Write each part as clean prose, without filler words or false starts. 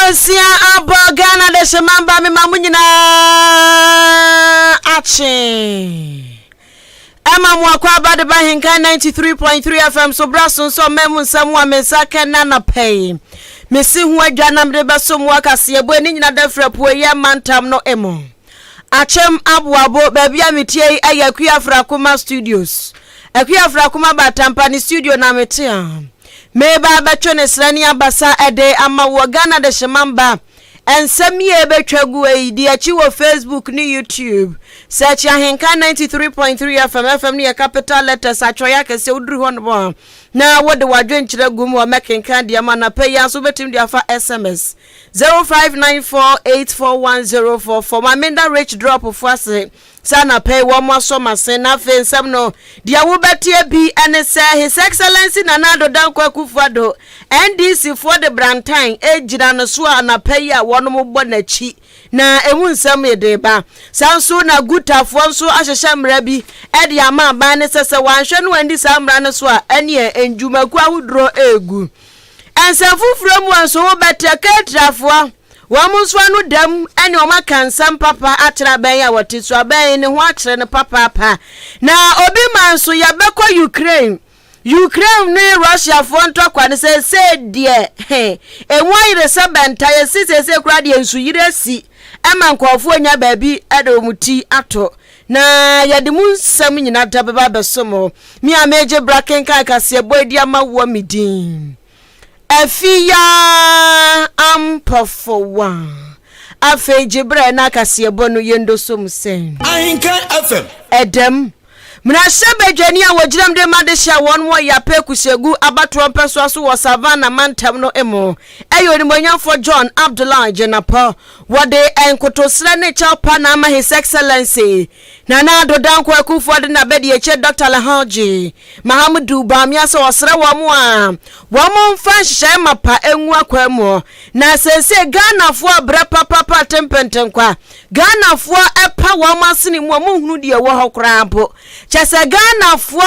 Nansia abogana de shemamba me mamunyina achi. Emma mwakwa bade ba Ahenkan 93.3 FM so braso so memu nsamwa mesaka na na pay. Mesi hu adwanam de beso Ahenkan Kasiebo ni nyina dafrapo ye mantam no emo. Achem abuabo baby ametie ayakua Frakuma Studios. Akua Frakuma batampani studio na metia. Meba betwene srani abasa ede ama wogana de shemamba ensemiye betwagu eidi achi wo Facebook ni YouTube search Ahenkan 93.3 FM ni capital letters atwoya kese udru ho no na wode wadwenkyere gum wo mekenkan de ama na pay aso betim de afa SMS 0594841044 for my menda rich drop of ase sana pay one more summer na fe nsam no dia wo betie bi ene say his excellency Nanado Dankwa Kufuado NDC for the Brantine ejira no so na pay a wono mo bɔ nachi na emu nsam yede ba sanso na gutafo nso ahyehye mra bi ede ama ba ne sese wanhwe no andi samra no so a ene enjumaku ahudro egu ensafufuro mu anso wo beteketrafo wamuswa no dam ene o makansam papa atra ben ya wotiso aben ne ho akyere ne papa na obi manso ya beko Ukraine ne Russia for ntokwa ne se die enwayire se benta ye sise kura de ensu yire si ema nkofo nya baabi ede omuti ato na yade munsam nyina dabeba besomo mi ameje Ahenkan Kasiebo edi ama wo midin Afia ampofowa afejibre na Kasiebo no yendo somsen Ahenkan FM edem mrasebe dwani a wogiram de madehia won wo ya pekusegu abatro mpeso so wo savana mantam no emo eyo ni monyamfo John Abdullah Jenapo wode enkotosre ne chapa na ama his excellency Nanado Dankwa Kufuado na bedi eche Dr. Lahaji Mahamudu Bamia so osre wo mo a wo mo mfa hye mapa enwu akwamo na sense Ghana fo abra papa tempentenkwa Ghana fo epa wo masini mo hunu de wo hokra mpo chese Ghana fo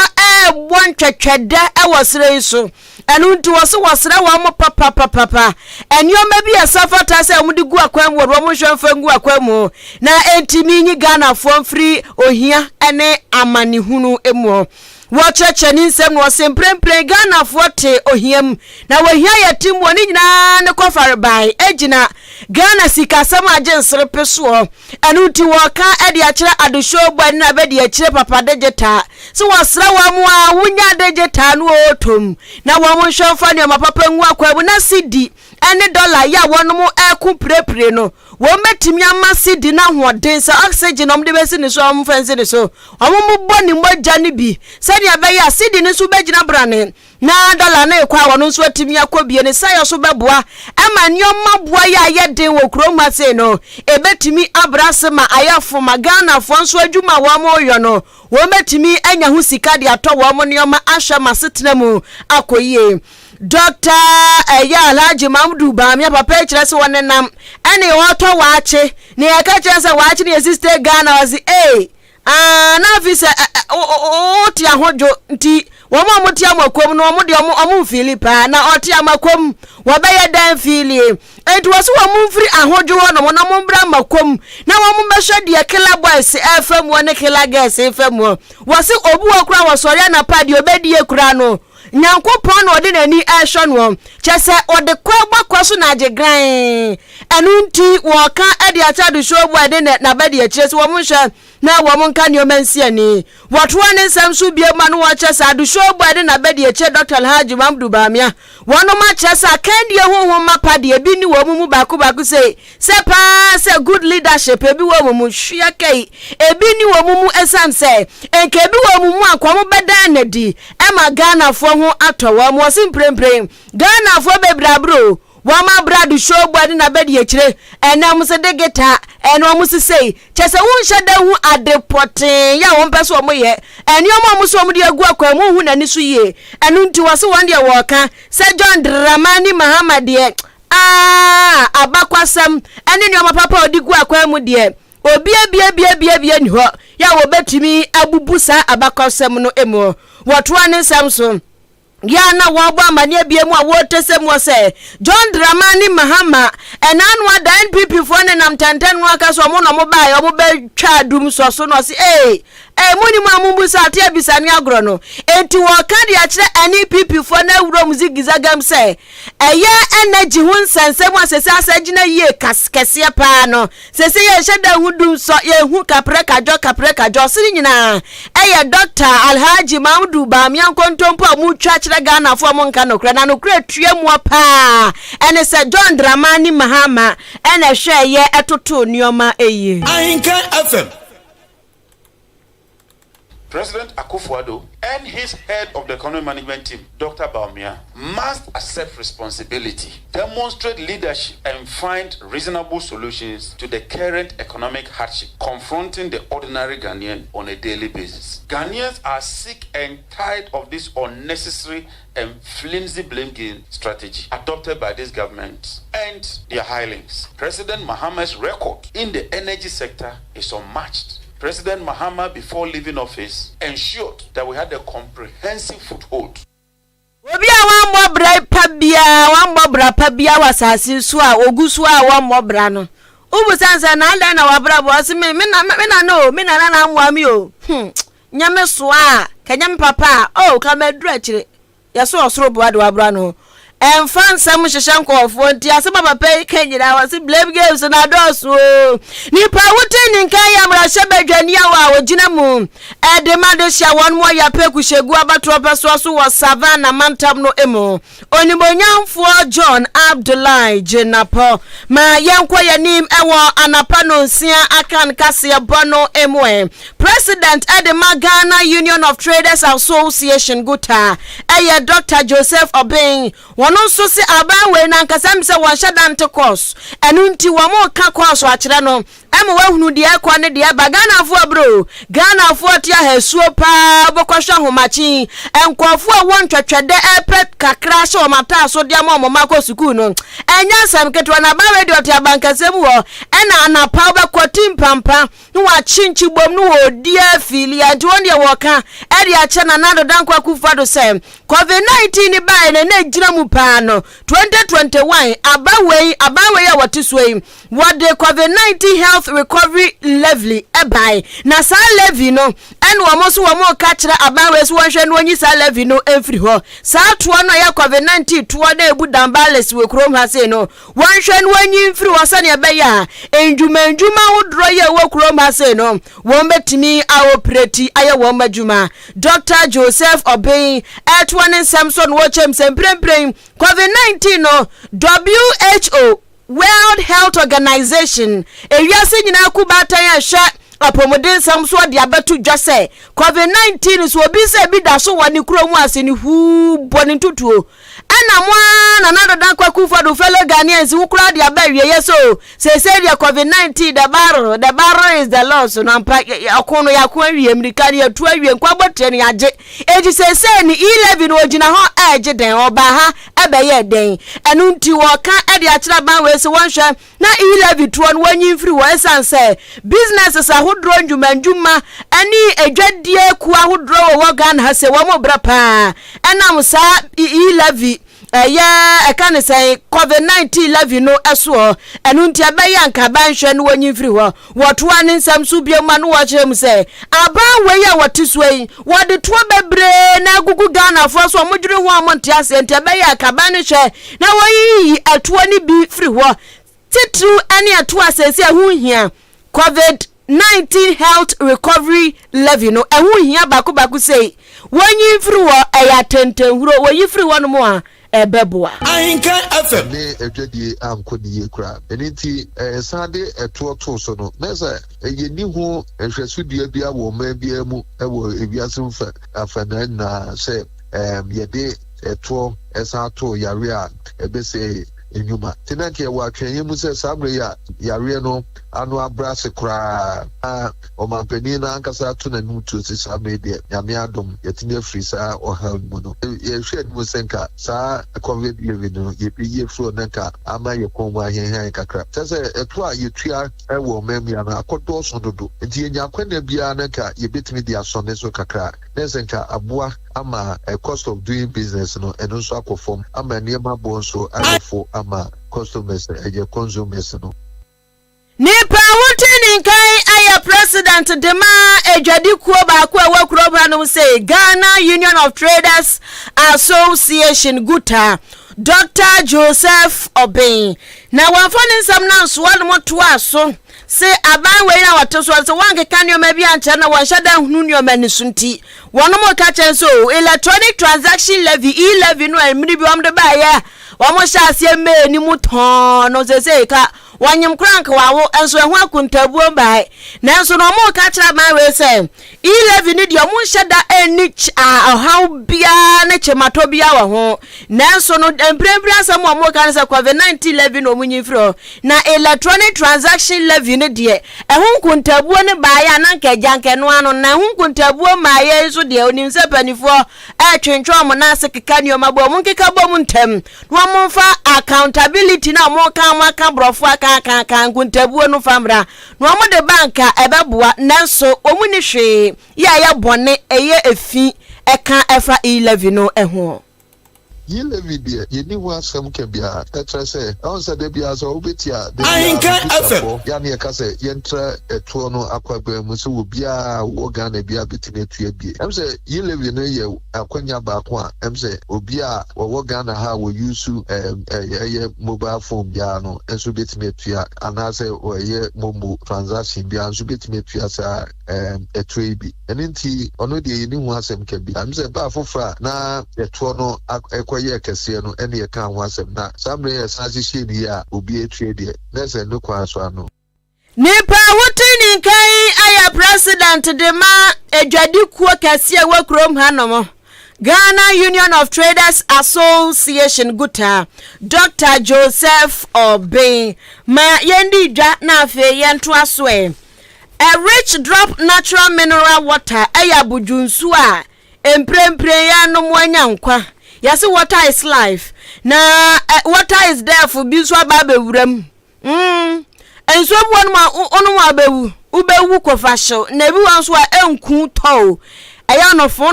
bontwetwede wosre so enu nti wose wosre wo mo papa enyo bi asafata se mo de gu akwamo wo mo hwemfa ngu akwamo na entimi nyi Ghana fo mfiri ohia ene amani hunu emu wocheche ni nsem no semprempre Ghana fote ohiam na wohia yatim woni nyina ne kofare bai ejina Ghana sikasam agensere peso enu ti woka ede akire adosho gba na bede akire papa dejeta so wosra wa mu a wunya dejeta no otom na wo mo hwemfa ne papa ngu akwabu na sidi ene dollar ya wono eku prepre no wo metimi amasi di na hoden se oxygen omde besi ni so amfanse ni so omo boni mogya ni bi se dia be ya sidi ni so begina brane na dollar na ekwa wono so atimi akobie ni sayo so beboa ama nyoma boa ya yeden wo kroma se no ebetimi abrase ma ayafo magana fo nso adwuma wo mo yo no wo metimi anya hu sika de ato wo mo nyoma ahwa masetena mu akoyie Dr. Alhaji Mahamudu Bamia papa kire se wonenam ene woto waache ne yaka kire se waache ne sister Ghana wazi na visa oti ahojo nti wo mo moti amakom no mo de omo Filipa na oti amakom wo be ye dan fili enti wo so wo mo mfiri ahojo wo no mo na mo mbra makom na wo mo be hwe de killer boys FM wo ne killer girls FM wo se obu okura wo sori na padi obedi ekura no Nyankopon no de nani ehwe no chese ode kwa so na agegran enu nti wo ka ade achado show bu ade na bade akire so wo mo hwe na wo mo nka ne omansi ani woto ne nsam so bie ma no wo chese ado show bu ade na bade akire Dr. Alhaji Mahamudu Bamia wono ma chese akandie honhom mapade ebi ni wo mu baako se pa se good leadership ebi wo mu hwia kai ebi ni wo mu esan se enke ebi wo mu akomo beda na di ema Ghana fo ho atowa mo simprempre Ghana fo bebrabro wama bradu show body na bedi akire enam se degeta eno mu sisei chese wu nhede hu adepoten ya won pese omo ye eniom mu so mu de agu akwa mu hu na ni so ye enu nti wose won de woka se John Dramani Muhammad ye abakwasam ene ni papa odigu akwa mu de obia ni ho ya wo betimi abubusa abakwasam no emo wotoa ne samso Yana waba mania biemu a wote semu se John Dramani Mahama enanwa da NPP fone na mtantanu waka so mo na mo ba yo mo be twa dum so no se muni mamumbu sa ate bisani agro no enti wo ka de a kire NPP fone wuro muzigizagam se energy hun sensem asese asagina ye kase pa no sese ye sheda hudum so ye hu kapre kajo siri nyina Dr. Alhaji Mahmudu Bamian kontompo mu twa kire Ghana fo mo nka no kra na no kra tue mu pa ene se John Dramani Mahama ene hwe ye etoto nioma Ahenkan FM. President Akufo-Addo and his head of the economic management team, Dr. Bawumia, must accept responsibility, demonstrate leadership, and find reasonable solutions to the current economic hardship confronting the ordinary Ghanaian on a daily basis. Ghanaians are sick and tired of this unnecessary and flimsy blame game strategy adopted by this government and their hirelings. President Mahama's record in the energy sector is unmatched. President Mahama, before leaving office, ensured that we had a comprehensive foothold. Obi a wan mobra pabia wasasi so a ogusu a wan mobra no. Ubu sansa na anda na wabra bo ase me na nwa mi o. Nyame so a kanyam papa o ka medru akire. Yeso osoro bo ade wabra no. Enfan sam hyehyɛ nkɔfo nti asɛm papa kanyira wase blame games na doso nipa wote ninkan ya mra hyɛ badwani a wogina mu edemade hya won mo ya pekuhyegu abato peso so wɔ savannah mantam no emu onibonyamfo John Abdullahi Jenapo ma yenkɔ yanim ɛwɔ anapa no nsia Ahenkan Kasiebo no emu President Edema Ghana Union of Traders Association Guta Dr. Joseph Obeng wono so se abawe na nkasam se wo hyadante course enu nti wo mo ka course akire no ema wahunu de akwa ne de ba Ghana fo bro Ghana fo tia hasuo pa bokɔhwa homachi enkofo a won twetwede epet kakra hye o mata so de ma mako school no enya sam ketwa na ba radio tia bankasem wo ena anapa obekoti mpampa no wa chinchi bom no odi afili adwon de wo ka e de ache na nado dankwa kufado se COVID-19 ba na gira mu pa no 2021 abawe ya watiswe what the COVID-19 health recovery levy ebai na sa levy no en wo mo ka kire abawe so wonhwe no onyi sa levy no emfiri ho sa to no ya COVID-19 to na ebu dambales we krom ha se no wonhwe no onyi mfiri ho sa ne ebeya enjuma wodro ye wo krom ha se no won betimi awopreti aye won madjuma Dr. Joseph Obeng etwane Samson wochem sempremprem COVID-19 no WHO World Health Organization ewiase nyina kubatan ya hwa apomodin samso de abetu dwase COVID-19 so obi se bi da so wani kuro mu ase ni hu boni tutuo ana mwa na nado kwaku for the fellow Ghanaians who crowd their baby yeso say the COVID-19 the barrel is the loss so na mpa akono yakwa wi America ne atu awie nkwabotre ne age eji say ni 11 ogina ho age den oba ha ebeye den enu nti wo ka e de akira ban we se wonhwe na 11 tuo no wanyi free wo esanse businesses ahodro ndwuma ani edwadie ku ahodro wo Ghana ha se wo mo bra pa enam sa 11 I can say COVID-19 levy no eso enu ntia be yanka banhwe no wanyi free ho wotoa ne nsam so bioma no wo chem say aba we ya wotiswei wode to bebre na gugu Ghana fo so modwire ho amontia se ntia be ya ka ban hwe na woyi atoa ni bi free ho titru ani atoa sese hu hia COVID-19 health recovery levy no ehu hia baku say wanyi free ho eya tentenhuro woyi free ho no mo a ebeboa Ahenkan FM ne edwadie ankodi ekura eniti sade etoto so no meza yeni ho ehwesudua bia wo ma bia mu ewo ebiase mfa afana na se yede eto esato yare a ebese enyuma tenake wa twenye mu se sabre ya yare no anu abrase kra omampani na ankasa to na nutu sisa media nyame adom yetime free sa ohal mu no ye hwe mu senka sa covid 19 no ye piye fro nka ama ye konwa ahenhan kakra sese eto a yetua ewo mem ya na akodo so dodo nti enya kwena bia nka ye betimi dia so ne so kakra nesenka aboa ama cost of doing business no eno so akofom ama niema bo so alofo ama customers consumers no nipa wutini nkai aya president dema ejwadi kuo ba ko ewa kurobra no say Ghana Union of Traders Association Guta Dr. Joseph Obin na wafoni nsam na so no moto aso say aban we na wato so wanke kanyo ma bia nche na wanhyada hunu nyoma ni sunti wono mo ka chen so electronic transaction levy e-levy no emri bi omde ba ya wo mo sha asie me ni muton no say ka wanyem krank wawo enso ehu akuntabuo bai nanso no mo ka kira man we say e-levy ni de mo hyada eni how bia na chemato bia wo ho nanso no embrembra asam mo ka say COVID-19 levy no munyifro na electronic transaction levy ni de ehu kuntabuo ne bai na nka janke no ano na ehu kuntabuo maye so de onim se panifo twentwo mo na sekeka nioma bo mo nkeka bo mo ntem no mo fa accountability na mo ka brofo kan kuntabuo no famra no mo de banka ebeboa nanso omuni hwe ya bone eye efi eka efa e-levy no eho e-levy de yeni ho asem ka bia etra se on se de bia so obetia de Ahenkan FM ya ne ka se yentra eto no akwaba mu se wo bia wo Ghana bia betime etua bie em se e-levy no ye akwanya ba ko a em se obi a wo Ghana ha wo use mobile phone bia no enso betime etua anase wo ye momo transaction bia enso betime etua sa etua bi enenti ono de yeni ho asem ka bia em se ba fofra na eto no ye kese no ene ye kan ho asem na samre ye sansi sheni ya obi etue de na se no kwa so ano nipa wutini nkai aya president de ma ejwadi kuo kase wa krom hanom Ghana Union of Traders Association Guta Dr. Joseph Obin ma yendi dwa na afi yento aso a rich drop natural mineral water aya budunsu a emprempre ya no mwanya nkwa yes, water is life. Na water is there for bi so aba bewuram. Enso buon ma onu ma bewu. Ubewu ko fasho. Na bi wan so a enku to. Aya no fo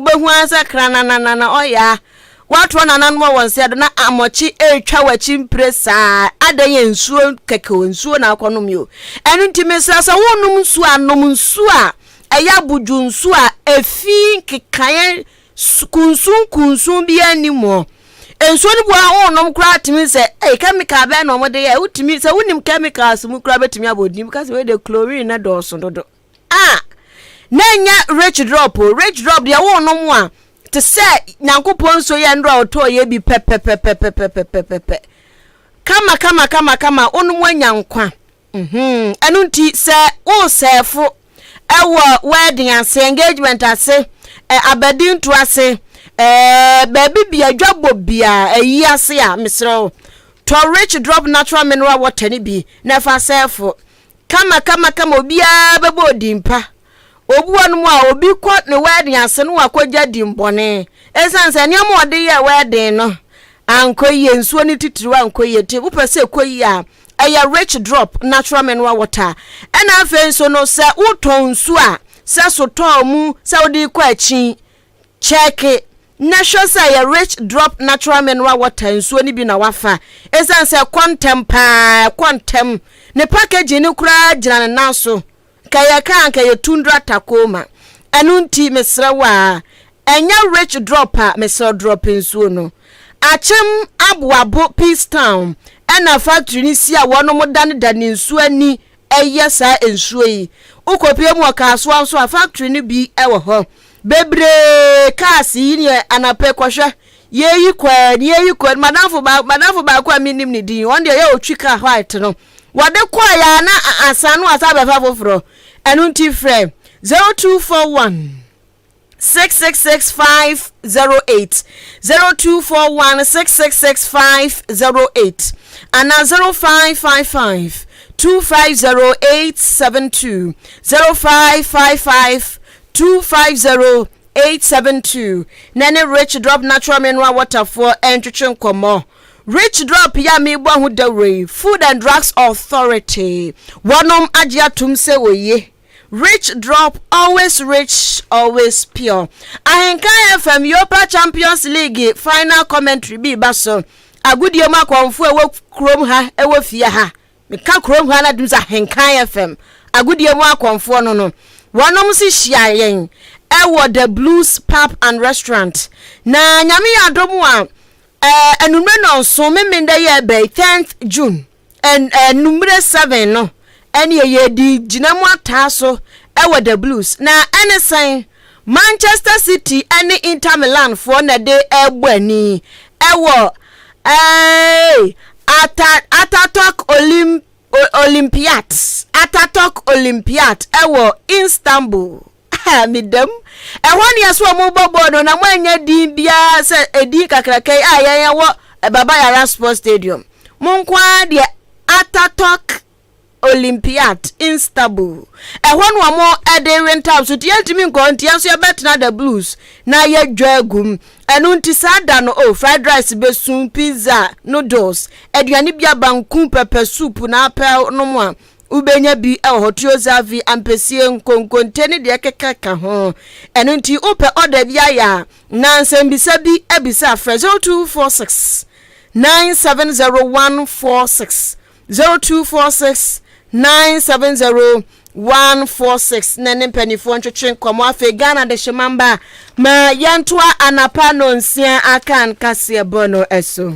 behu ansa krana na oya. Watro na nanu won se na amochi etwa wachi mpresa. Adan nsuo keke nsuo na akonom yo. Enu ntime sasa wonum nsuo anom nsuo a aya buju nsuo a efi kekaye kunsun bi animo enso ni bua onom kra timi se chemical be no mo de ya utimi se unim chemicals mu kra betimi abodi because we de chlorine na do so dodo nanya rich drop de onom a te se nyankopon so ye ndro oto ye bi pepe kama onum anya nkwa enu nti se o sefo ewo wedding ase engagement ase abedin to ase baby bia dwabo bia ayi ase a misro to rich drop natural mineral water ni bi na fa sefo kama obi a bebo dimpa obuwa no mu a obi ko ne wedding ase no akogya dimbone esanse ne mo de ye wedding no ankoye nsuo ni titiriwa ankoye te wo pese koyi a aya rich drop natural mineral water ena afen so no se uton nsuo a se so to mu se odi ko achi check na sure say ya rich drop natural mineral water nsuo ni bi na wafa esanse quantum ne package ni kura gina na so kaya kanka ye 200 takoma enu nti mesrewa enya rich drop a mesre drop nsuo no achem abuabo Peace Town ena factory ni si a wono mo dan nsuo ani eyesa nsuo yi ukopie mu akaso anso a factory ni bi ewo ho bebre kasi ni anape kwhwe yeyi kwa madamfo ba kwa minim ni din won de ye otwika white no wode kwa ya na asanu asabe fa foforo enu nti frame 0241 666-508 0241-666-508 and 0555-250-872 0555-250-872 Nene Rich Drop Natural Mineral Water for Entry Komo Rich Drop ya mi bwa hu dawre Food and Drugs Authority Wanom Adia Tumse Oye Rich Drop, always rich, always pure. Ahenkan FM Yopa Champions League final commentary bi baso. Agudi yoma kwamfu ewo krom ha ewo fie ha. Meka krom ha na dum za Ahenkan FM. Agudi yoma kwamfu no. Wonom si hia yen ewo the Blues Pub and Restaurant. Na nyame adomu a enumre no so memenda ye be 10th June. And number 7 no. Any ye di jinamu ataso ewa the Blues na any sign Manchester City any Inter Milan for na de ebwani ewo Ataturk Olympiad ewo Istanbul midem ehwani yaso mo bobo no na mwanya di bia se edi kakrake ayen wo Baba Yara Sports Stadium munkwa de Ataturk Olympiad Istanbul ehwanu amo ede rental so tiantimi nkontia so yebetna the Blues na ye dwagum enu nti sada no fried rice besun pizza noodles aduane bia banku pepper soup na apel no mo a ubenya bi hotiozavi ampesie nkonkonteni de kekeka ho enu nti ope order bia ya na nsembisa bi ebisa afre 0246 970146 0246 970146 nene penifo ntwetwe nkomo afi Ghana de shemamba ma yantoa anapa no nsia akan Kasiebo no eso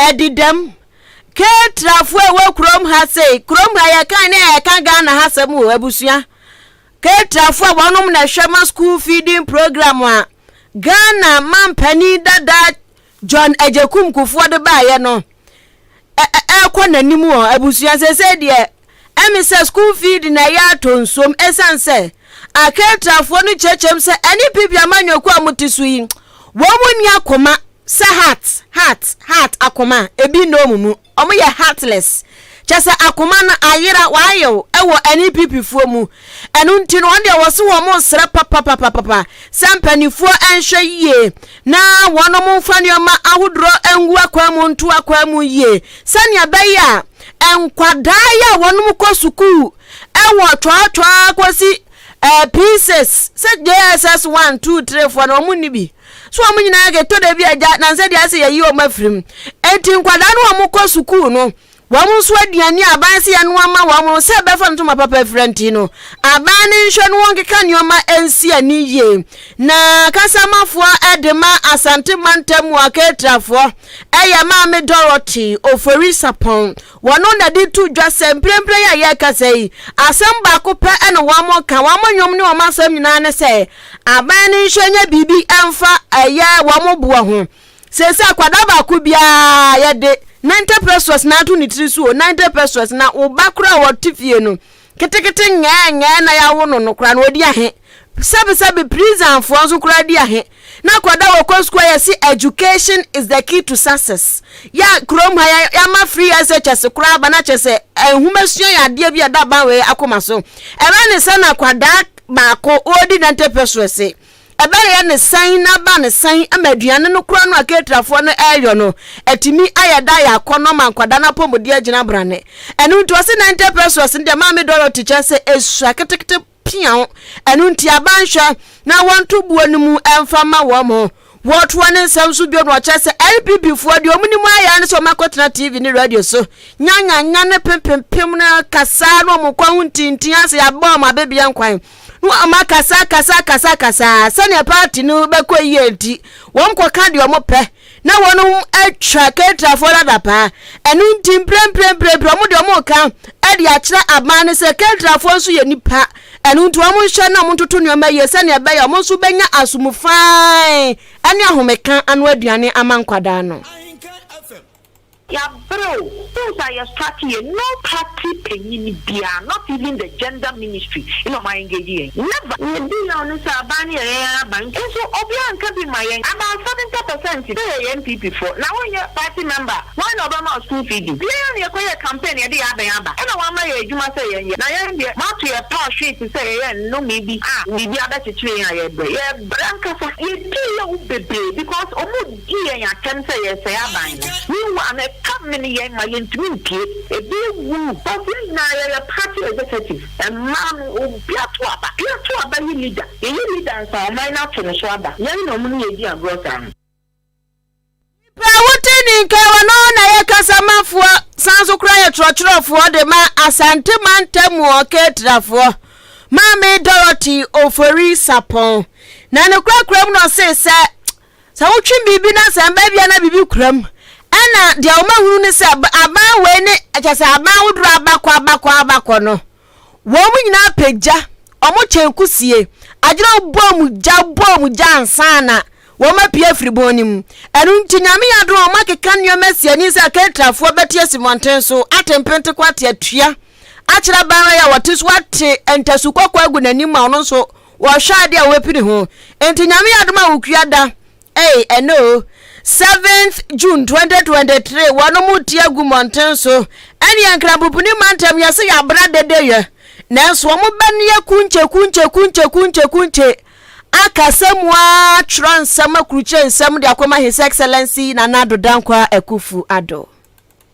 edidam ke trafo ewe krom ha sei krom ha ya kan na ya kan Ghana ha semu abusua ke trafo wonom na hwema school feeding program a Ghana mampani dada John Ejekum Kufuor de baye no kwa nanimu abusua sese de emise school feed na ya tonsom esanse aketrafo no chechem se ani pipia manyoku amutisu yi wo muni akoma se heart akoma ebi no mumu omo ye heartless chese akoma na ayira wayo ewo ani pipifuo mu enu nti no de wo se wo mo sra papa sampanifuo enhwe yie na wono mo mfanioma ahudro engu akwamu ntu akwamu yie sania beya enkwadaya wono mo kɔ sukuu ewo twa kwasi pieces se JSS 1 2 3 4 no mu ni bi so amu nyina ga to da bi aja na nse de ase yayi o mafrim enti nkwada no mo kɔ sukuu no wamu so aduane abanse ya no ama wamu se befa ntoma papa frenti no abane nhwe no wonkeka nioma ensi ani ye na kasamafo edema asante mantemu aketrafo eya ma me Dorothy ofori sapon wono na di tu dwase mprempre ya ye kasei asamba ko pe ene wamo ka wamo nyom ne wamo asam nyina ne se abane nhwe nya bibi emfa eye wamo buo ho sese akwada ba ku bia ye de 90 pesos na atu ni tiri so 90 pesos na obakura wo tifie no ketekete nya na ya wo no kura no odi ahe sabe prison for so kura di ahe na kwada wo ko square si education is the key to success ya krom ha ya ma free SHS kura ba na chese ehumasuo ya de bia da ba we akoma so eba ne sana kwada ba ko odi 90 pesos se ebere ya ne san na ba ne san amaduane no kura no aketrafo no eyo no etimi ayeda ya kono mankwada na pomodi agina brane enu nti wose 90 pesos ndi ma me Dorothy chese esu aketekete pian enu nti abanhwa na wonto buo no mu emfama wo mo wotuwa ne nsam so bio no chese LPP fo de omuni mu aya ne so makotena TV ni radio so nyanya ne pempem na kasa no mo kwa huntintin ase ya bom abebia nkwan ama kasa sane party no beko yenti won ko kadi omo pe na wonu atwa ketrafo da pa enu ntim prem omo de omo ka e de akira abane se ketrafo so ye nipa enu ntu omo hwe na omo ntoto nyoma ye sane be ya omo so benya asumufan ene ahomeka anu aduane amankwada no Yeah, bro, those are your strategy. No party penny beer, not even the gender ministry. You know, my engagement. Never. We be honest, Abani, bank. So, Obian can be my about 70% MPP for. Now, when you're party member, one Obama school feeding. You know, your campaign, you're the Abba. And I want my you must say, now you're not to your power sheet to say, no, maybe, maybe I better train. Yeah, Branca, you do baby because almost dear, I can say, yes, I you want a company and my intimate a big woo, but now a party executive and man will be a to a leader. You leader, so I might not finish Waba. You know, money idea growth. Woteni nkawa no na yakasamafo sanso kra ye trotrofo de ma asante mantemu oketrafo ma me Dorothy ofori sapon na ne krakram no se sa wotwe bibi na samba bia na bibi kram ana dia o mahunu ne se aba we ne akasa aba woduru abakọ no wo mu nyina pagya omo chenkusie agiro bomu ja ansana wo ma pie fribonim enu ntinyame yadro o makeka nneomasi ni se aketrafo betie simonten so atempente kwate atua akira ban ya wotiso ate entasu kokko agu nanim a ono so wo hwade a wepiri ho ntinyame yadro ma wokuada eno 7th June 2023 wono muti agu monten so eni ankrabupuni mantem yase ya brade deye nanso wo kunche kunche akasemwa transama kruche nsam de akoma his excellency na nado dankwa ekufu ado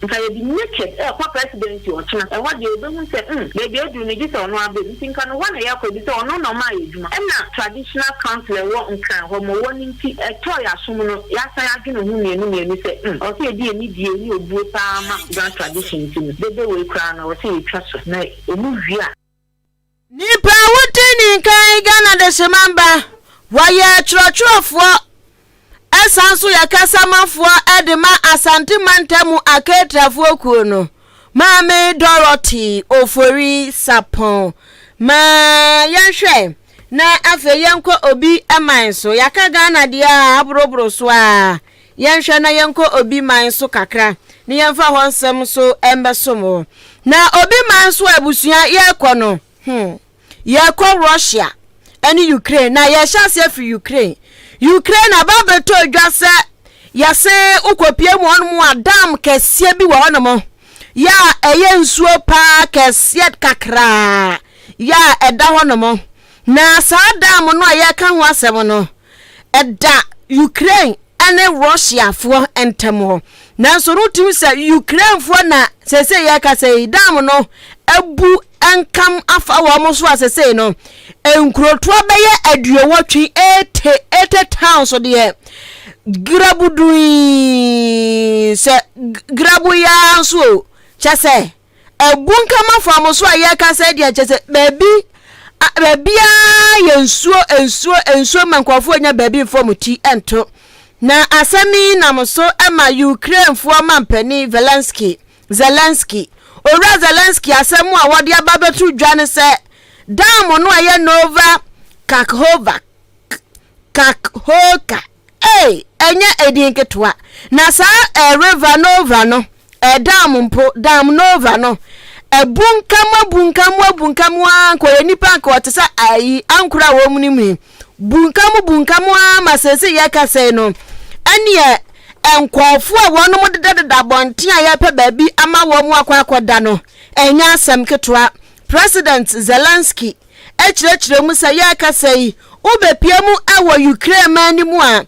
nka ye bi naked kwa president o china e wa de obehun se baby odu ne gisa ono abe ntinka no wana yakọ bi se ono no ma yeduma na traditional council wo nkan ho mo woni nti to ya som no ya sa ya dwene hu mienu se o se di eni die ni obuo pa ma grand tradition nti bebe we kra na o se etwa so na emu wi a nipa woteni nkan Ghana de semamba waye trotrofo esanso yakasamafo edema asante mantemu aketrafo kuno Mame Dorothy ofori sapon ma yanhwe na afe yenko obi amanso yaka Ghana dia abrobro so a yanhwe na yenko obi manso kakra ni yemfa honsem so embesomo na obi manso abusua yekọ no yekọ Russia eni Ukraine na yesha se fi Ukraine ababeto dwase yase ukopie mu onmu adam kesie bi wo honomo ya eye nsuo pa kesie kakra ya eda honomo na sa adam no ayeka ho asem no eda Ukraine ene Russia fo entemo na so rutim se Ukraine fo na sese yeka se dam no ebu enkam afa wo mo so asese no enkroto beye aduowotwe 80 towns so de grabudui se grabu ya so chese ebunkam afa mo so ayeka se de chese baby ensuo mankofo nya baby form ti ento na asemi na mo so ema Ukraine fo mampani Zelensky Ora Zelensky asemu a wode ababetu dwane se dam no aye Nova Kakhovka enye edinketwa na sa river Nova no dam Nova no bunkam anko nipa anko tesa ayi ankura wo munimi bunkam masese yakase no ene enkofo a wono modededa bonten a yape baabi ama wo mu akwakoda no enya asem ketwa President Zelensky echirechire mu sa yakase yi obepiemu awo Ukraine mani mu a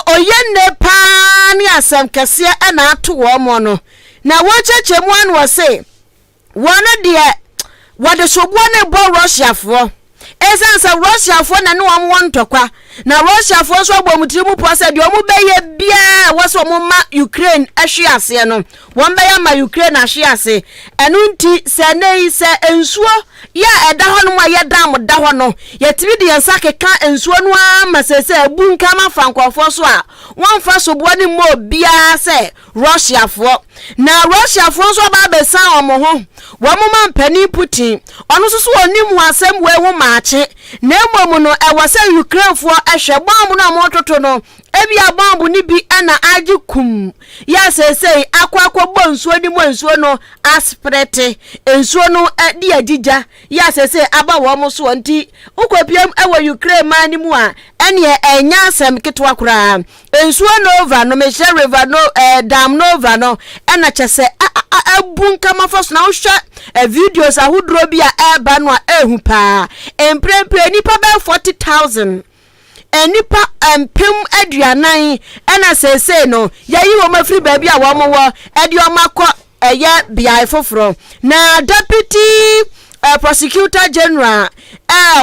oyenne pa ni asem kese na ato wo mo no na wo cheche mu an wo se wono de wode sobo ne bo Russia fo esansa Russia fo na ne wo won tokwa na Russia fo so abomutirimu po se de omu beye bia wo so mu ma Ukraine ahwe ase no won beye ma Ukraine ahwe ase enu nti se nei se ensuo ya eda ho no ma ye dam da ho no ye tibi de yansa keka ensuo no ama se bunka ma frankofo so a won fa so bo ne mo bia se Russia fo na Russia fo so ba be san omo ho wo mo ma mpani Putin ono so so oni mu asem we wo maache na emomu no e wase Ukraine fo ehwe bomb no mototo no ebia bomb ni bi ana agi kum ya sesei akwa bo nsuo ni mo nsuo no asprete nsuo no di agija ya sesei aba wo mo so nti ukopiem ewo Ukraine man ni mu a ene enya asem ketwa kura nsuo no over no me share river no dam no over no ena chese abunka mafos na ohwa videos ahudro bi a eba no a ehu pa emprempre nipa ba 40,000 enipa empem aduanan ena sese no yayi wo mafiri ba bi a wo mo wo edi o makọ eye bia foforo na deputy prosecutor general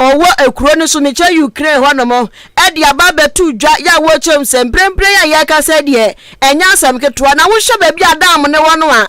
owo ekuro ni so me che Ukraine honomo edi ababetu dwa ya wo chem semprempre ya ka se de enya asem keto na wo hye ba bi adam ne wo no a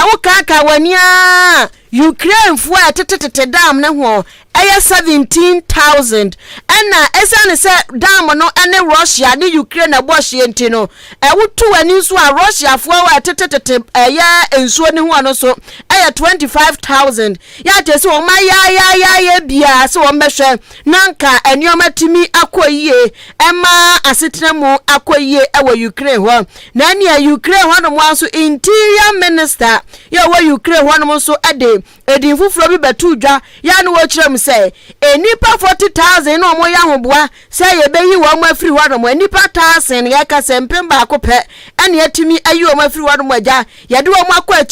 wo kaka wania Ukraine fu atetete dam ne ho eye 17,000 ena esane se dam no ene Russia ni Ukraine abohye enti no wotu wani so a Russia fu atetete eye ensuo ne ho no so eye 25,000 ya tese o ma ya bia se wo mbehwe nanka enioma timi akoyie ema asetremu akoyie ewo Ukraine ho na ene Ukraine ho no mo aso interior minister ya wo Ukraine ho no so edi fufuro bi betu dwa ya no wo kirem se enipa 40,000 no mo ya hoboa se ye beyi wo mo afiri ho no mo enipa 1,000 ya ka se mpemba akope ene yatimi ayi wo mo afiri ho no mo agya ye de wo mo akọ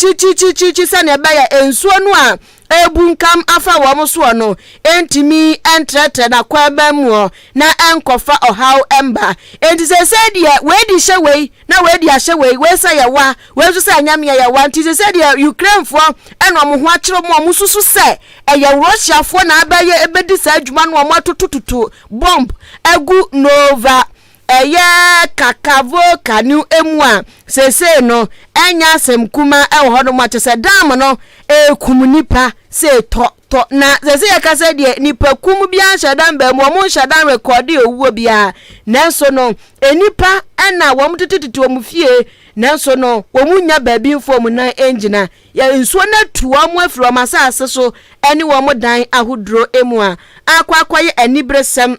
chi se na be ya ensuo no a ebunkam afa wo mo so no entimi entrete na kwaba mu na enkofa ohaw emba enti se de we di hye na we di ahye we se ye wa we so se anyame ye wa enti se de Ukraine fo eno mo ho akire mo mo susu se eye Russia fo na abaye ebedi sa adwuma no mo atotototo bomb egu nova eye kakavo kanu emu a sese no enya asem kuma ewo hodo mo atese dam no ekumunipa se to na sese ya kase de nipa kum bia hyadan ba mu mo hyadan record ewuo bia nanso no enipa ena wo mtetetetu wo mfie nanso no wo munya baabi mfo mu nan engina ya nsuo na tuwa mu afiri wo masase so eni wo mo dan ahodro emu a akwaye anibresem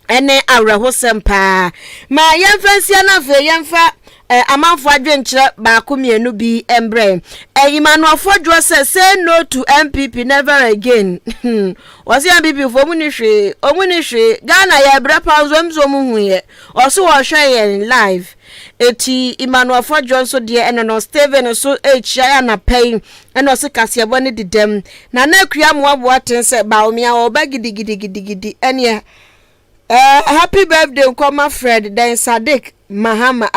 ene awrehosem pa ma yemfansia na fe yemfa amanfo adwenkyere ba ko mienu bi embre Emmanuel Fodro say no to MPP never again was MPP for munihwe omunihwe Ghana ya bra panzo mzo muhuye oso wo hwe live eti Emmanuel Fodro so de eno Steven so ya na pay eno se Kasiebo ne didem na akua mo aboaten se ba omia oba gidigidi ene happy birthday Nkoma Fred then Sadik Mahama